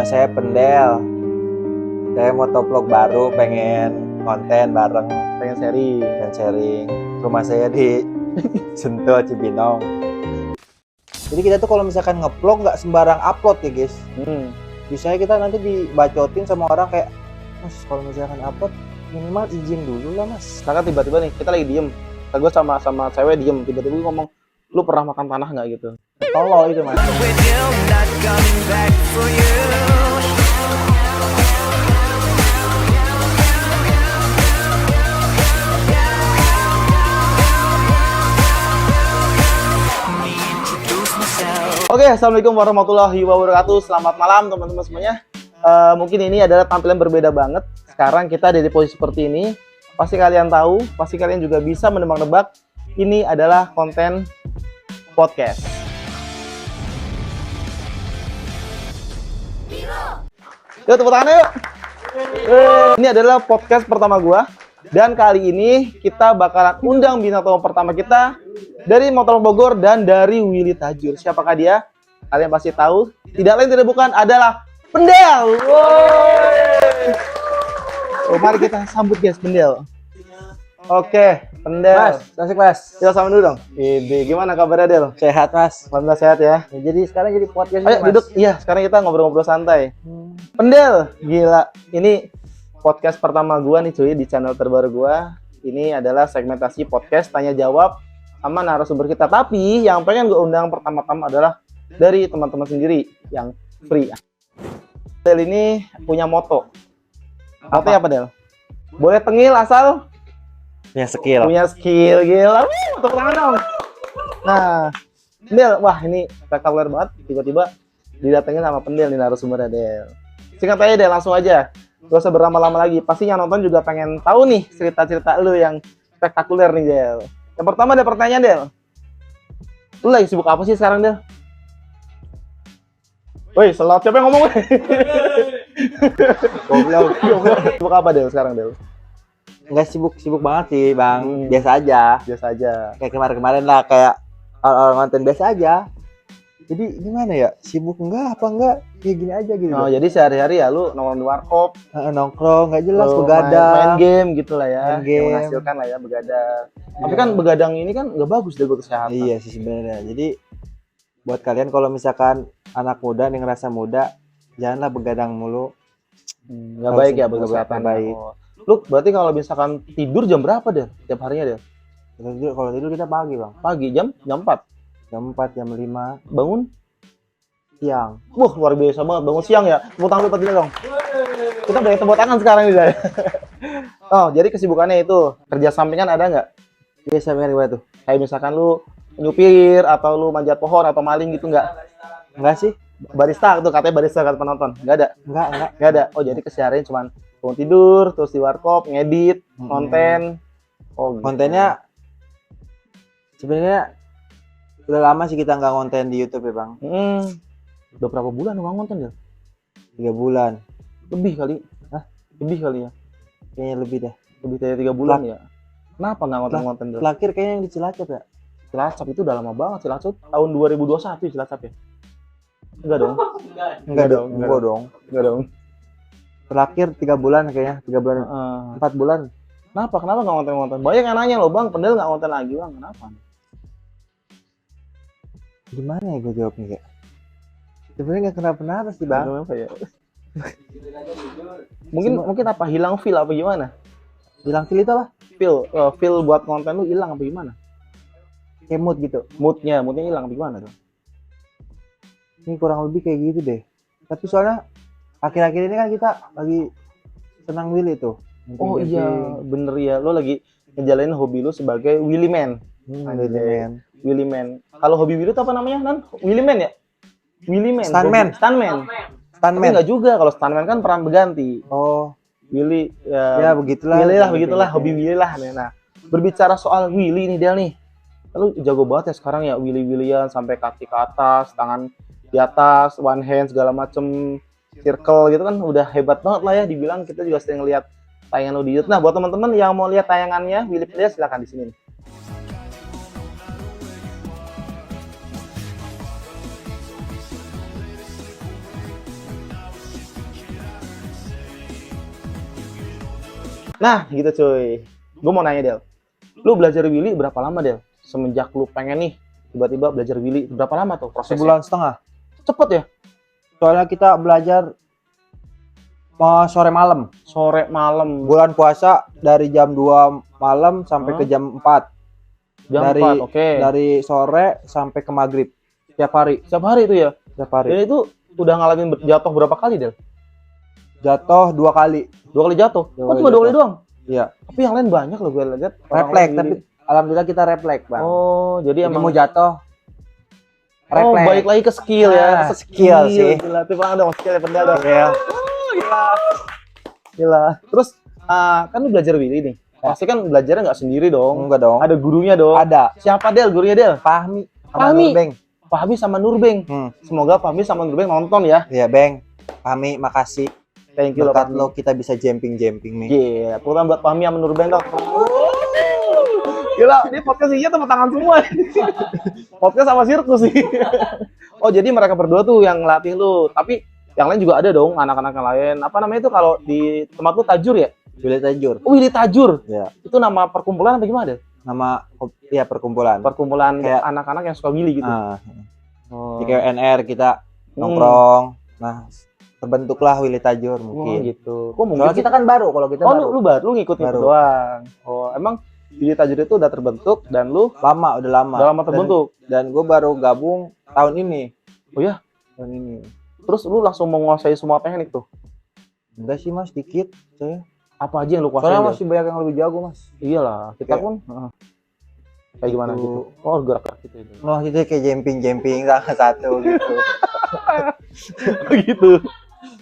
Saya Pendel. Saya motovlog baru, pengen konten bareng, pengen sharing. Rumah saya di Sentul, Cibinong. Jadi kita tuh kalau misalkan nge-vlog nggak sembarang upload ya guys. Biasanya kita nanti dibacotin sama orang kayak, Mas kalau misalkan upload minimal izin dulu lah mas. Karena tiba-tiba nih kita lagi diem, gue sama cewek diem, tiba-tiba gue ngomong, lu pernah makan tanah nggak gitu? Tolol itu mas. Oke, assalamualaikum warahmatullahi wabarakatuh. Selamat malam teman-teman semuanya. Mungkin ini adalah tampilan berbeda banget. Sekarang kita ada di posisi seperti ini. Pasti kalian tahu, pasti kalian juga bisa menebak-nebak. Ini adalah konten podcast. Yuk tepuk tangan yuk. Ini adalah podcast pertama gua. Dan kali ini kita bakalan undang bintang tamu pertama kita dari Motor Bogor dan dari Willy Tajur. Siapakah dia? Kalian pasti tahu. Tidak lain tidak bukan adalah Pendel. Oh, mari kita sambut guys Pendel. Oke, Pendel. Mas, asik mas. Kita sama dulu dong. Gimana kabarnya Del? Sehat mas. Alhamdulillah sehat ya. Jadi sekarang jadi podcast Ayo mas. duduk. Iya, sekarang kita ngobrol-ngobrol santai. Pendel, gila. Ini podcast pertama gua nih cuy di channel terbaru gua. Ini adalah segmentasi podcast tanya jawab sama narasumber kita. Tapi yang pengen gua undang pertama-tama adalah dari teman-teman sendiri yang free. Del ini punya moto. Motonya apa Del? Boleh tengil asal Punya skill. punya skill, gila. Tepuk tangan dong. Nah, Del, wah ini spektakuler banget. Tiba-tiba didatengin sama Pendel nih narasumbernya Del. Singkat aja Del, langsung aja. Gak usah berlama-lama lagi. Pasti yang nonton juga pengen tahu nih cerita-cerita lu yang spektakuler nih Del. Yang pertama ada pertanyaan Del. Lu lagi sibuk apa sih sekarang Del? Woi, selot siapa yang ngomong? Goblok. Sibuk apa Del sekarang Del? Enggak sibuk banget sih bang. Biasa aja. Biasa aja. Kayak kemarin lah kayak orang konten biasa aja. Jadi gimana ya? Sibuk enggak apa enggak? Ya gini aja gitu. Oh, jadi sehari-hari ya lu nongkrong di warkop, Nongkrong nggak jelas lu begadang. main game gitu lah ya. Main game. Yang menghasilkan lah ya begadang. Tapi kan begadang ini kan nggak bagus deh buat kesehatan. Iya sih sebenarnya. Jadi buat kalian kalau misalkan anak muda yang ngerasa muda, janganlah begadang mulu. Nggak baik ya buat Nggak kesehatan. baik. Oh. Lu berarti kalau misalkan tidur jam berapa deh tiap harinya deh? Kalau tidur kita pagi bang. Pagi jam 4. Jam 4, jam 5 Bangun? siang. Wah, luar biasa banget bangun siang ya. Tepuk tangan dulu dong. Kita banyak tepuk tangan sekarang nih Day. Oh, jadi kesibukannya itu kerja sampingan ada nggak? Biasa kan gimana tuh? Kayak misalkan lu nyupir atau lu manjat pohon atau maling gitu nggak? Enggak sih? Barista tuh katanya barista kata penonton. Nggak ada? Enggak. Nggak ada. Oh, jadi keseharian cuman bangun tidur, terus di warkop, ngedit, konten. Oh, gitu. Kontennya sebenarnya udah lama sih kita nggak konten di YouTube ya bang. Udah berapa bulan lu nggak konten ya? 3 bulan. Lebih kali. Hah? Lebih kali ya? Kayaknya lebih deh. Lebih dari 3 bulan ya? Kenapa nggak konten dulu? Terakhir kayaknya yang di Cilacap ya. Cilacap itu udah lama banget. Cilacap tahun 2021 Cilacap ya? Enggak dong. Enggak dong. Enggak dong. Terakhir 3 bulan kayaknya. 3 bulan. 4 bulan. Kenapa nggak konten? Banyak yang nanya loh bang, Pendel nggak konten lagi bang, kenapa? Gimana ya gue jawabnya kayak? Sebenarnya nggak kenapa-napa sih bang. Kenapa ya? mungkin apa hilang feel apa gimana? Hilang feel itu apa? Feel buat konten lu hilang apa gimana? Kayak mood gitu. Moodnya hilang apa gimana tuh? Ini kurang lebih kayak gitu deh. Tapi soalnya akhir-akhir ini kan kita lagi senang Willy tuh. Oh iya, bener ya. Lo lagi ngejalanin hobi lu sebagai Willy Man. Willy Man. Kalau hobi Willy itu apa namanya, Nan? Willy Man ya? Willy Man. Stuntman. Tapi nggak juga. Kalau stuntman kan peran berganti. Oh, Willy ya begitulah. Willy lah, begitulah. Hobi Willy lah. Nah, berbicara soal Willy nih, Del nih. Lu jago banget ya sekarang ya, Willy-Willyan sampai kaki ke atas, tangan di atas, one hand segala macem, circle gitu kan udah hebat banget lah ya. Dibilang kita juga sering lihat tayangan lu di YouTube. Nah, buat teman-teman yang mau lihat tayangannya Willy Pendel silakan di sini nih. Nah, gitu cuy. Gue mau nanya, Del. Lu belajar Willy berapa lama, Del? Semenjak lu pengen nih, tiba-tiba belajar Willy. Berapa lama tuh prosesnya? Sebulan setengah. Cepet ya? Soalnya kita belajar sore malam. Sore malam. Bulan puasa dari jam 2 malam sampai ke jam 4. Jam dari 4, oke. Dari sore sampai ke maghrib. Setiap hari. Setiap hari itu ya? Setiap hari. Dan itu udah ngalamin jatuh berapa kali, Del? Jatuh 2 kali. 2 kali jatuh? Dua Kok kali cuma 2 kali jatuh. doang? Iya. Tapi yang lain banyak loh gue lihat. Refleks, tapi alhamdulillah kita refleks, Bang. Oh, jadi Emang emang mau jatuh. Oh, Refleks. balik lagi ke skill ya. Ah, skill sih. Gila, tepuk tangan dong, skill ya pendal dong. Iya. Gila. Terus kan lu belajar Willy nih. Pasti kan belajarnya nggak sendiri dong. Enggak dong. Ada gurunya dong. Ada. Siapa, Del? Gurunya, Del? Fahmi. sama Fahmi. Nurbeng. Fahmi sama Nurbeng. Semoga Fahmi sama Nurbeng nonton ya. Iya, Beng. Fahmi, makasih. Thank you loh, Berkat Fahmi. lo kita bisa jumping-jumping nih. Iya, pulang buat Fahmi sama Nurbeng dong. Gila, ini podcast ini tepuk tangan semua. Podcast sama sirkus sih. Oh, jadi mereka berdua tuh yang latih lu. Tapi yang lain juga ada dong, anak-anak yang lain. Apa namanya itu kalau di tempat lu tajur ya? Willy Tajur. Oh, Willy Tajur. Ya. Itu nama perkumpulan apa gimana deh? Nama ya perkumpulan. Perkumpulan Kayak- anak-anak yang suka Willy gitu. Ah, Oh. di KNR kita nongkrong. Nah, terbentuklah Willy Tajur Oh, mungkin. gitu. Kok mungkin Soalnya kita kan baru, kalau kita Oh, baru. lu baru ngikut Baru. doang. Oh, emang Willy Tajur itu udah terbentuk dan lu Lama, udah lama. udah lama terbentuk. Dan gue baru gabung tahun ini. Oh ya? Tahun ini. Terus lu langsung menguasai semua teknik tuh. Enggak sih, Mas, dikit saya. Apa aja yang lu kuasain? Soalnya Del? masih banyak yang lebih jago, Mas. Iyalah, kita Kayak- pun kayak gimana Gitu. gitu. Oh, gerak-gerak gitu. Noh, itu kayak jumping tangan satu gitu. gitu.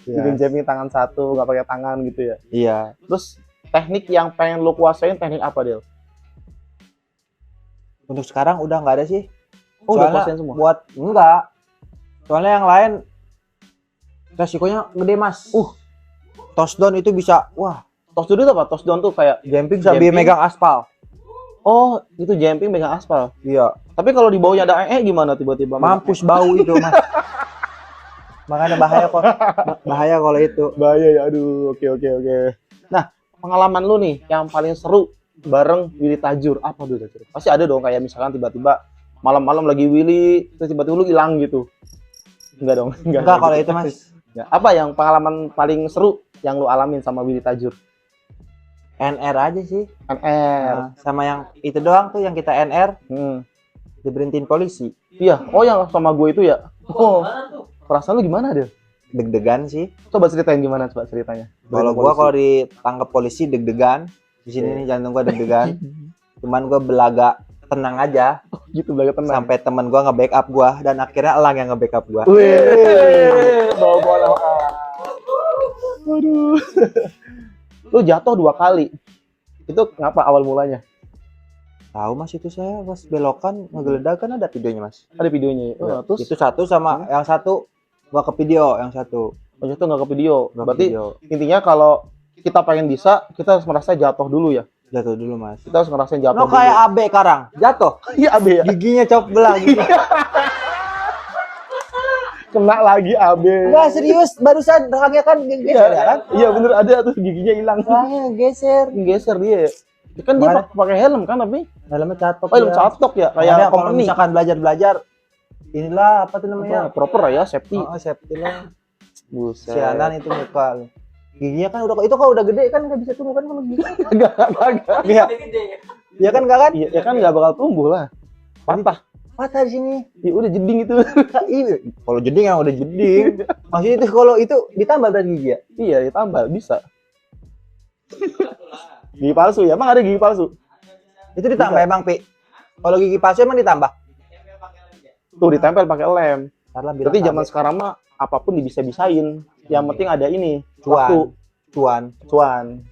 Iya. Bikin jamming tangan satu, nggak pakai tangan gitu ya. Iya. Terus teknik yang pengen lu kuasain teknik apa, Del? Untuk sekarang udah nggak ada sih. Oh, udah Soalnya kuasain semua. buat enggak. Soalnya yang lain resikonya gede, Mas. Touchdown itu bisa, wah, Toss down itu apa? Toss down tuh kayak jumping sambil Jumping. megang aspal. oh, itu jumping megang aspal. Iya. Tapi kalau di bawahnya ada gimana tiba-tiba? Mampus bau itu, Mas. Makanya bahaya kok. Bahaya kalau itu. Bahaya ya, aduh. Oke. Nah, pengalaman lu nih yang paling seru bareng Willy Tajur apa tuh? Tajur? Pasti ada dong kayak misalkan tiba-tiba malam-malam lagi Willy terus tiba-tiba lu hilang gitu. Enggak dong. Enggak kalau itu, Mas. Enggak. Apa yang pengalaman paling seru yang lu alamin sama Willy Tajur? NR aja sih. NR. Nah, sama yang itu doang tuh yang kita NR diberhentiin polisi. Iya. Oh, yang sama gue itu ya. Oh. Perasaan lu gimana, Del? Deg-degan sih. Coba ceritain gimana coba ceritanya. Kalau gua kalau ditangkap polisi deg-degan. Di sini nih jantung gua deg-degan. Cuman gua belaga tenang aja gitu belaga tenang. sampai teman gua nge-backup gua dan akhirnya Elang yang nge-backup gua. Wih, bawa bola. Aduh. Lu jatuh 2 kali. Itu ngapa awal mulanya? Tahu, Mas, itu saya pas belokan ngegeledak kan ada videonya, Mas. Ada videonya. Oh, terus Itu satu sama yang satu gua ke video, yang satu jatuh nggak ke video. nggak ke Berarti video. intinya kalau kita pengen bisa, kita harus merasa jatuh dulu ya. Jatuh dulu, Mas. Kita harus ngerasain jatuh. Lo kayak AB Karang, jatuh. Iya, AB ya. Giginya cop belah gitu. Kena lagi AB. Enggak, serius, barusan rahangnya kan geser ya kan? Iya, bener ada tuh giginya hilang. Rahangnya geser. Geser dia. Kan dia Makanya- pakai helm kan tapi. Helmnya catok. Oh, helm catok ya Makanya kayak kalau company. misalkan belajar inilah apa tuh namanya? Apa, proper lah ya, safety. Oh, safety lah. Buset. Sianan itu muka. Giginya kan udah itu kalau udah gede kan nggak bisa tumbuh kan kalau gigi. Enggak. Iya. Iya kan enggak kan? Iya, ya kan nggak bakal tumbuh lah. Patah. Patah di sini. Ya udah jeding itu. Iya. Kalau jeding yang udah jeding. Maksudnya itu kalau itu ditambal berarti gigi ya? Iya, ditambal bisa. Gigi palsu ya? Emang ada gigi palsu? Itu ditambah emang, Pi. Kalau gigi palsu emang ditambah. Tuh ditempel pakai lem. Karena Berarti zaman sekarang mah apapun bisa-bisain. Yang penting ada ini, waktu, cuan. cuan.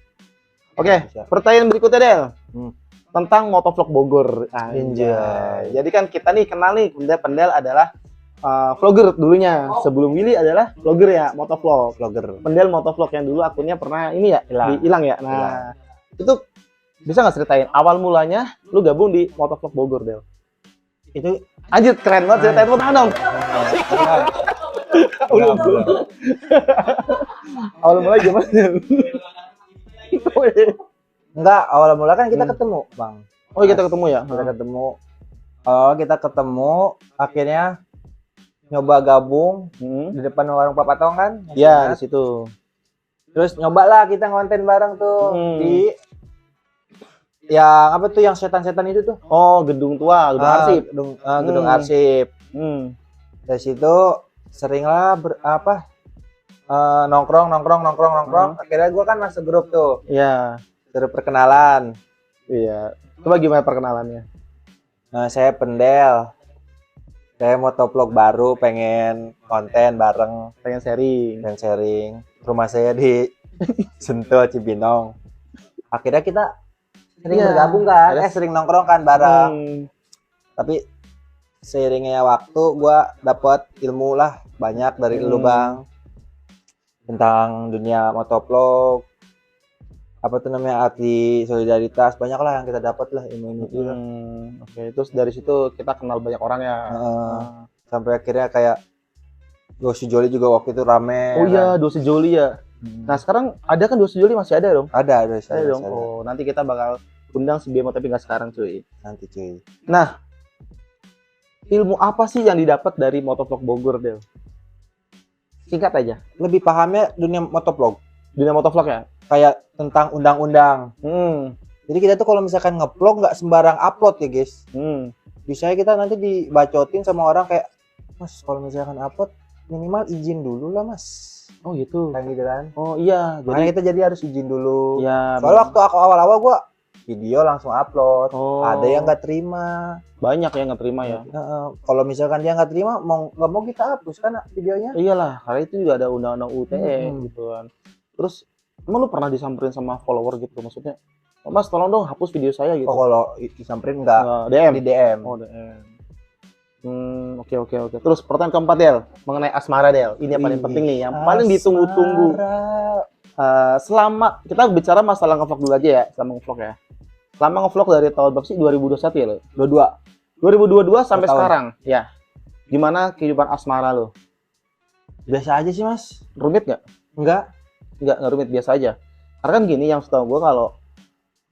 Oke, Bisa. pertanyaan berikutnya Del. Hmm. Tentang motovlog Bogor. Anjay. Jadi kan kita nih kenal nih, Pendel adalah vlogger dulunya. Sebelum Willy adalah vlogger ya, motovlog. Vlogger. Pendel motovlog yang dulu akunnya pernah ini ya, Hilang. hilang ya. Nah, itu bisa nggak ceritain awal mulanya lu gabung di motovlog Bogor, Del? Itu Anjir, keren banget ceritain lu dong. Awal mulai gimana, Del? Enggak, awal mula kan kita ketemu, Bang. Oh, kita ketemu ya? Kita ketemu. Oh, kita ketemu, akhirnya nyoba gabung di depan warung Papa Tong kan? Iya, di situ. Terus nyobalah kita ngonten bareng tuh di yang apa tuh yang setan-setan itu tuh? Oh, gedung tua, gedung arsip. Gedung arsip. Dari situ seringlah nongkrong. Akhirnya gua kan masuk grup tuh. Iya. Suruh perkenalan. Iya. Coba gimana perkenalannya? Nah, saya Pendel. Saya motovlog baru, pengen konten bareng, Pengen sharing. dan sharing. Rumah saya di Sentul, Cibinong. Akhirnya kita sering bergabung kan, sering nongkrong kan bareng. Tapi seiringnya waktu, gua dapat ilmu lah banyak dari lu, Bang, tentang dunia motovlog. Apa tuh namanya, arti solidaritas, banyak lah yang kita dapat lah ilmu itu. Oke, terus dari situ kita kenal banyak orang ya. Sampai akhirnya kayak Dosi Joli juga waktu itu rame. Oh iya, Dosi Joli ya. Nah, sekarang ada kan Dosi Joli, masih ada dong? Ada dong. Oh, nanti kita bakal undang si Bemo, tapi nggak sekarang cuy. Nanti cuy. Nah, ilmu apa sih yang didapat dari motovlog Bogor, Del? Singkat aja. Lebih pahamnya dunia motovlog. Dunia motovlog ya? Kayak tentang undang-undang. Jadi kita tuh kalau misalkan nge-vlog nggak sembarang upload ya guys. Bisa kita nanti dibacotin sama orang kayak, Mas kalau misalkan upload minimal izin dulu lah Mas. Oh gitu. Kayak gitu kan. Oh iya. Makanya kita jadi harus izin dulu. Ya. Soalnya waktu aku awal-awal gua video langsung upload. Oh. Ada yang nggak terima. Banyak yang nggak terima ya. Kalau misalkan dia nggak terima, nggak mau kita hapus kan videonya. Iyalah, karena itu juga ada undang-undang UTE gitu kan. Terus emang lu pernah disamperin sama follower gitu maksudnya? Oh, Mas tolong dong hapus video saya gitu. Oh kalau disamperin enggak, DM. Di DM. Oh DM. Oke. Terus pertanyaan keempat Del, mengenai asmara Del. Ini yang paling penting nih, yang paling ditunggu-tunggu. Selama kita bicara masalah ngevlog dulu aja ya, selama ngevlog ya. Selama ngevlog dari tahun berapa sih? 2021 ya lo? 2022 sampai sekarang. Ya. Gimana kehidupan asmara lo? Biasa aja sih Mas. Rumit nggak? Enggak rumit, biasa aja. Karena kan gini, yang setahu gue kalau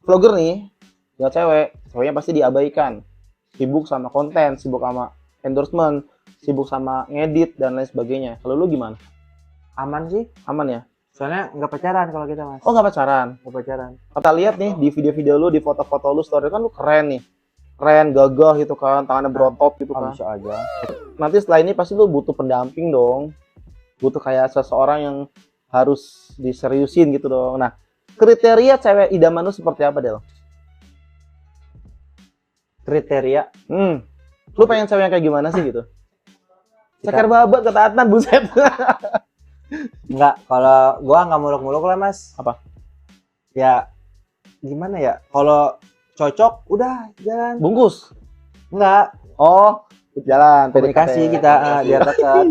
vlogger nih, ya ceweknya pasti diabaikan. Sibuk sama konten, sibuk sama endorsement, sibuk sama ngedit dan lain sebagainya. Kalau lu gimana? Aman sih. Aman ya? Soalnya nggak pacaran kalau kita Mas. Oh nggak pacaran? Nggak pacaran. Kita lihat nih di video-video lu, di foto-foto lu, story kan lu keren nih. Keren, gagah gitu kan, tangannya berotot gitu kan. Bisa aja. Nanti setelah ini pasti lu butuh pendamping dong. Butuh kayak seseorang yang harus diseriusin gitu dong. Nah, kriteria cewek idaman lu seperti apa, Del? Kriteria? Lu pengen cewek yang kayak gimana sih gitu? Ceker babat, kata Adnan, buset. Enggak, kalau gua nggak muluk-muluk lah Mas. Apa? Ya, gimana ya? Kalau cocok, udah jalan. Bungkus? Enggak. Oh, jalan. Komunikasi kita biar dekat.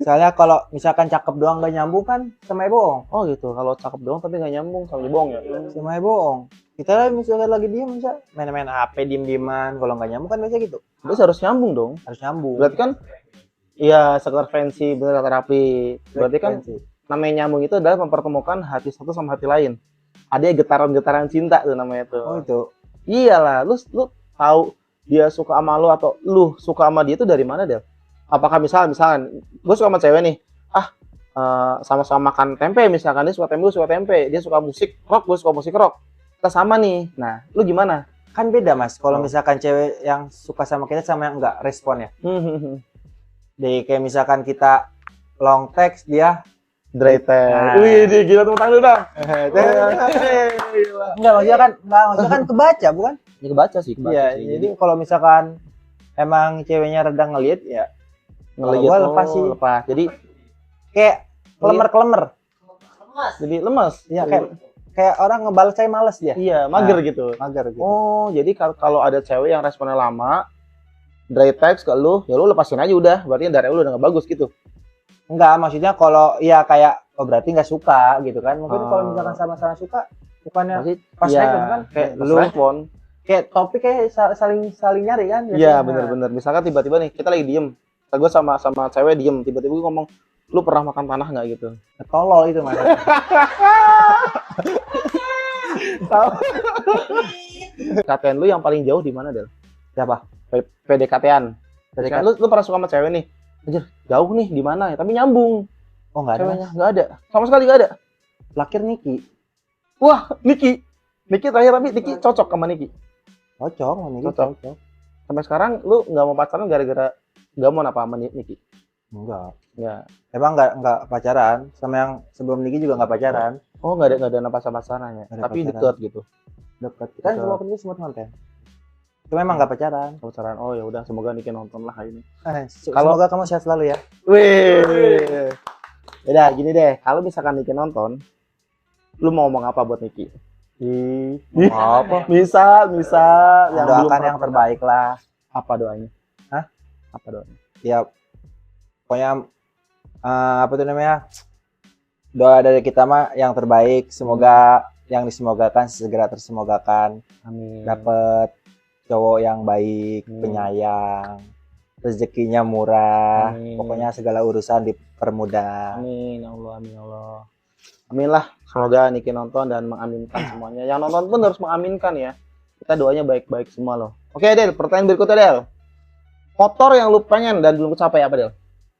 Soalnya kalau misalkan cakep doang gak nyambung kan sama bohong. Oh gitu, kalau cakep doang tapi gak nyambung sama bohong ya? Sama bohong. Kita misalkan lagi diem, misal main-main HP diem-dieman, kalau nggak nyambung kan biasa gitu. Terus harus nyambung dong? Harus nyambung. Berarti kan, iya sekedar fancy, bener terapi. Berarti kan namanya nyambung itu adalah mempertemukan hati satu sama hati lain. Ada getaran-getaran cinta tuh namanya tuh. Oh itu? Iyalah, lu tahu dia suka sama lu atau lu suka sama dia itu dari mana, Del? Apakah misalkan gue suka sama cewek nih, sama-sama makan tempe misalkan, dia suka tempe, gue suka tempe, dia suka musik rock, gue suka musik rock, kita sama nih. Nah, lu gimana? Kan beda Mas, kalau misalkan cewek yang suka sama kita sama yang enggak responnya. Jadi kayak misalkan kita long text, dia dry text. Wih, gila tepuk tangan dulu dong. Enggak, maksudnya kan kebaca bukan? Ya kebaca sih. Iya, jadi kalau misalkan emang ceweknya reda ngeliat ya ngeliat lepas sih. Lepas. Jadi kayak kelemer. Jadi lemas. Iya, kayak orang ngebales saya males dia. Iya, mager gitu. Mager gitu. Oh, jadi kalau ada cewek yang responnya lama, dry text ke lu, ya lu lepasin aja udah. Berarti dari lu udah nggak bagus gitu. Enggak, maksudnya kalau ya kayak berarti nggak suka gitu kan. Mungkin kalau misalkan sama-sama suka, bukannya pas kan kayak lu respon. Kayak topik kayak saling nyari kan. Iya, bener-bener. Misalkan tiba-tiba nih kita lagi diem. Gue sama cewek diem, tiba-tiba gue ngomong, lu pernah makan tanah nggak gitu? Tolol itu Mas. PDKT-an lu yang paling jauh di mana, Del? Siapa? PDKT-an. PDKT. Lu pernah suka sama cewek nih? Anjir, jauh nih di mana ya? Tapi nyambung. Oh, enggak ada. Ceweknya enggak ada. Sama sekali enggak ada. Terakhir Niki. Wah, Niki terakhir, tapi Niki cocok sama Niki. Cocok, sama Niki Cocok. cocok. Sampai sekarang lu nggak mau pacaran gara-gara nggak mau apa sama Niki? Enggak. Ya. Emang enggak pacaran, sama yang sebelum Niki juga enggak pacaran. Oh, nggak ada pacaran ya. Nggak ada Tapi pacaran. deket gitu. Dekat. Kan Dekat. semua penting semua konten. Cuma emang enggak pacaran. Pacaran. Oh ya udah, semoga Niki nonton lah hari ini. Kalau semoga kamu sehat selalu ya. Wih. Udah gini deh, kalau misalkan Niki nonton, lu mau ngomong apa buat Niki? Apa? Bisa yang belum Doakan yang pernah. terbaik lah. Apa doanya? Hah? Apa doanya? Ya pokoknya apa tuh namanya? Doa dari kita mah yang terbaik, semoga yang disemogakan segera tersemogakan. Amin. Dapat cowok yang baik, penyayang, rezekinya murah. Amin. Pokoknya segala urusan dipermudah. Amin ya Allah, amin ya Allah. Amin lah. Semoga Niki nonton dan mengaminkan semuanya. Yang nonton pun harus mengaminkan ya. Kita doanya baik-baik semua loh. Oke Del, pertanyaan berikutnya Del. Motor yang lu pengen dan belum kecapai apa Del?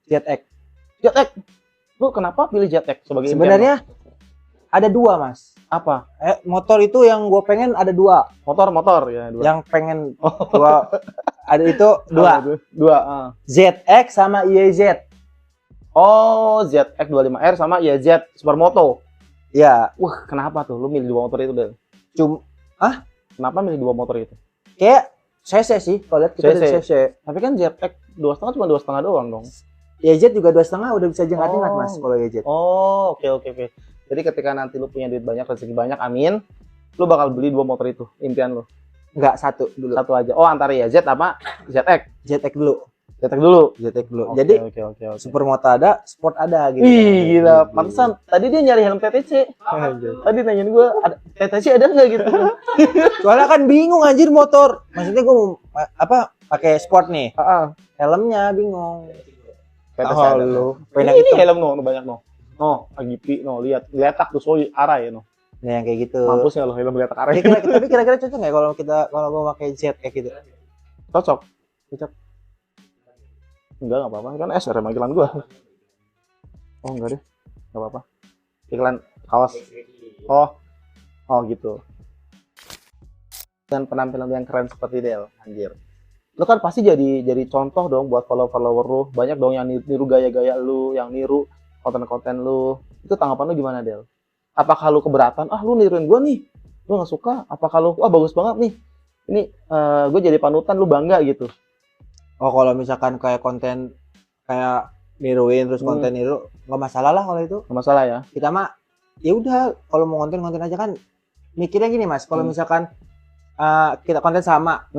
ZX. ZX. Lu kenapa pilih ZX sebagai impian Sebenarnya ada dua, Mas. lu? Apa? Motor itu yang gue pengen ada dua. Motor ya dua. Yang pengen dua ada itu dua. Dua. ZX sama YZ. Oh, ZX 25R sama YZ Supermoto. Ya, Wah, kenapa tuh lu milih dua motor itu Del? Kenapa milih dua motor itu? kayak CC sih. Kalau lihat kita CC. dari CC. Tapi kan ZX 2,5 cuma 2,5 doang dong. YZ juga 2,5 udah bisa jengat-jengat, Oh. Mas, kalau YZ. Oh, oke. Jadi ketika nanti lu punya duit banyak, rezeki banyak, amin, lu bakal beli dua motor itu, impian lu. Enggak, satu dulu. Satu aja. Oh, antara YZ apa ZX? ZX dulu. ZX dulu. ZX dulu. Oke, Jadi oke. supermoto ada, sport ada gitu. Wih, gila. Pantesan tadi dia nyari helm TTC. Tadi nanyain gua, ada TTC ada nggak gitu? Soalnya kan bingung anjir motor. Maksudnya gue mau pakai sport nih. Helmnya bingung. TTC Oh, ada. lu. Ini helm no, banyak no. No, Agipi no, lihat tak tuh soi arah ya no. Nah, yang kayak gitu. Mampus ya lo helm letak arah. Tapi kira-kira cocok nggak kalau gue pakai Z kayak gitu? Cocok. Enggak apa-apa, kan SR emang iklan gua. Oh, enggak deh. Enggak apa-apa. Iklan kaos. Oh gitu. Dan penampilan yang keren seperti Del, anjir. Lu kan pasti jadi contoh dong buat follower lu. Banyak dong yang niru gaya-gaya lu, yang niru konten-konten lu. Itu tanggapan lu gimana, Del? Apakah lu keberatan? Lu niruin gua nih. Lu nggak suka? Apakah lu, bagus banget nih. Ini gue jadi panutan, lu bangga gitu. Oh, kalau misalkan kayak konten kayak niruin terus konten niru nggak masalah lah kalau itu. Nggak masalah ya. Kita mah ya udah kalau mau konten aja kan mikirnya gini, Mas. Kalau misalkan kita konten sama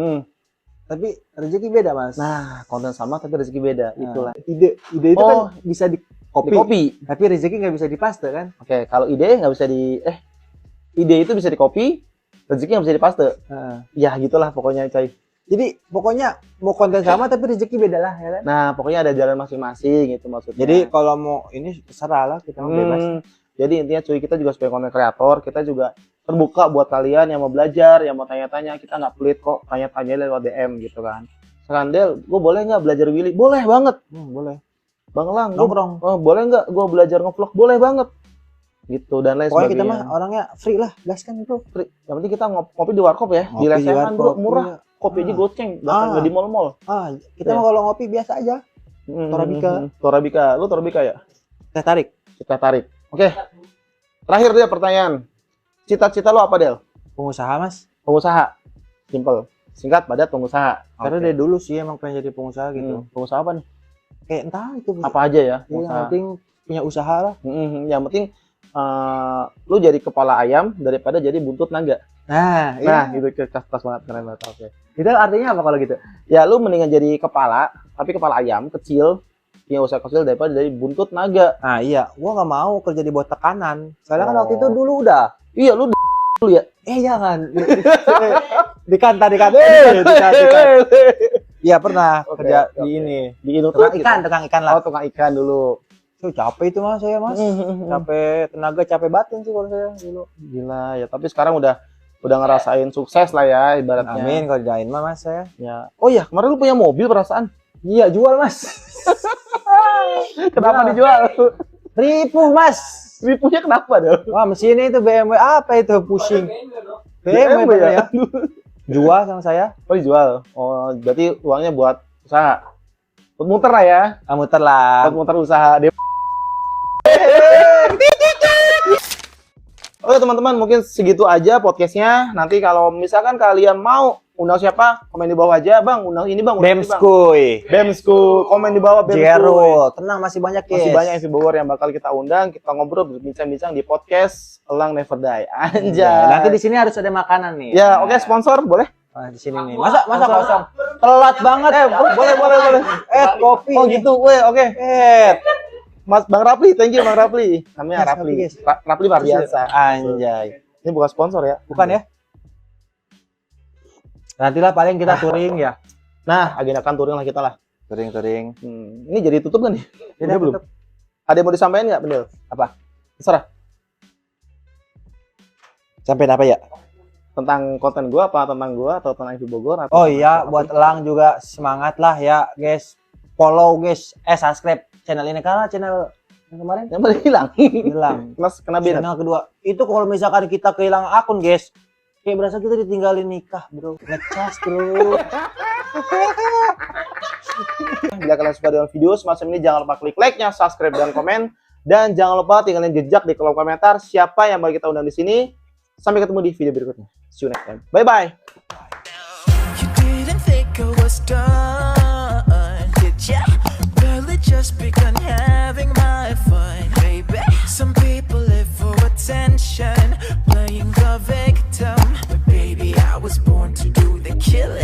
tapi rezeki beda, Mas. Nah, konten sama tapi rezeki beda. Itulah. Ide itu kan bisa di Copy. tapi rezeki nggak bisa dipaste kan. Oke, kalau ide nggak bisa ide itu bisa di copy, rezeki nggak bisa dipaste. Ya gitulah pokoknya coy. Jadi pokoknya mau konten sama tapi rezeki beda lah ya kan. Nah, pokoknya ada jalan masing-masing gitu maksudnya. Jadi kalau mau ini terserah lah, kita mau bebas. Jadi intinya cuy, kita juga sebagai konten kreator, kita juga terbuka buat kalian yang mau belajar, yang mau tanya-tanya, kita nggak pelit kok tanya-tanya lewat DM gitu kan. Sekarang Del, gue boleh nggak belajar Willy? Boleh banget. Boleh. Bang Lang, Nongkrong. boleh nggak gue belajar ngevlog? Boleh banget. Gitu dan lain Pokoknya sebagainya. kita mah orangnya free lah, gas kan bro. Free. Yang penting kita ngopi di warkop ya. Ngopi Di di lesehan warkop, bro, murah. iya. Kopi aja goceng, bahkan nggak di mall-mall. Kita mah kalau ngopi biasa aja. Torabika. Lu Torabika ya? Teh tarik. Kita tarik. Oke. Terakhir dia pertanyaan. Cita-cita lu apa, Del? Pengusaha, Mas. Pengusaha. Simple. Singkat, padat, pengusaha. Karena dari dulu sih emang pengen jadi pengusaha gitu. Pengusaha apa nih? Kayak entah itu. Apa aja ya? Yang penting punya usaha lah. Yang penting lu jadi kepala ayam daripada jadi buntut naga. Nah, Itu pas banget, keren banget. Oke. Itu artinya apa kalau gitu? Ya lu mendingan jadi kepala, tapi kepala ayam kecil, punya usaha kecil daripada jadi buntut naga. Nah, iya, gua nggak mau kerja di bawah tekanan. Soalnya kan waktu itu dulu udah. Iya, lu dulu ya. Jangan. Dikat. Iya, pernah kerja di ini. Di Inut Tukang ikan lah. Oh, tukang ikan dulu. capek itu mas saya mas. Capek tenaga, capek batin sih kalau saya dulu. Gila ya, tapi sekarang udah ngerasain sukses lah ya ibaratnya. Amin kalau didain mah mas saya. Ya. Oh iya, kemarin lu punya mobil perasaan. Iya jual mas. Kenapa Nah. dijual? Ripuh mas. Ripuhnya kenapa dong? Wah mesinnya itu BMW apa itu pusing. BMW ya. Jual sama saya. Oh dijual. Oh berarti uangnya buat usaha. Buat muter lah ya. Muter lah. Buat muter usaha. Oke teman-teman, mungkin segitu aja podcastnya. Nanti kalau misalkan kalian mau undang siapa, komen di bawah aja. Bang, undang ini bang. Undang ini, Bang. Bemskuy. Bemsku, komen di bawah Bemsku. Jero. Tenang masih banyak guys. Masih banyak FB Bogor yang bakal kita undang, kita ngobrol, berbincang-bincang di podcast Elang Never Die. Anjay. Nanti di sini harus ada makanan nih. Ya, oke sponsor boleh? Nah, di sini nih. Masa kosong. Telat banget. Boleh. Kopi. Oh gitu, weh, oke. Mas Bang Rapli, thank you Bang Rapli. Namanya Yes, Rapli. Rapli, guys. Rapli luar biasa. Anjay. Ini bukan sponsor ya? Bukan ya? Nantilah paling kita touring ya. Nah, agendakan touring lah kita lah. Touring. Ini jadi tutup kan nih? Udah belum? Tutup. Ada yang mau disampaikan nggak, Pendel? Apa? Terserah. Sampai apa ya? Tentang konten gua apa? Tentang gua atau tentang FB Bogor? Atau Oh tentang iya, apa? buat Elang juga semangat lah ya, guys. Follow guys, subscribe channel ini karena channel yang kemarin Yang paling hilang. hilang. Mas kena bina. Channel kedua itu kalau misalkan kita kehilangan akun guys, kayak berasa kita ditinggalin nikah bro, ngecas bro. Bila kalian suka dengan video semacam ini, jangan lupa klik like-nya, subscribe dan komen, dan jangan lupa tinggalin jejak di kolom komentar siapa yang mau kita undang di sini. Sampai ketemu di video berikutnya. See you next time. Bye bye. You didn't think I was done, did ya? Barely just begun having my fun, baby. Some people live for attention, playing the victim, but baby, I was born to do the killing.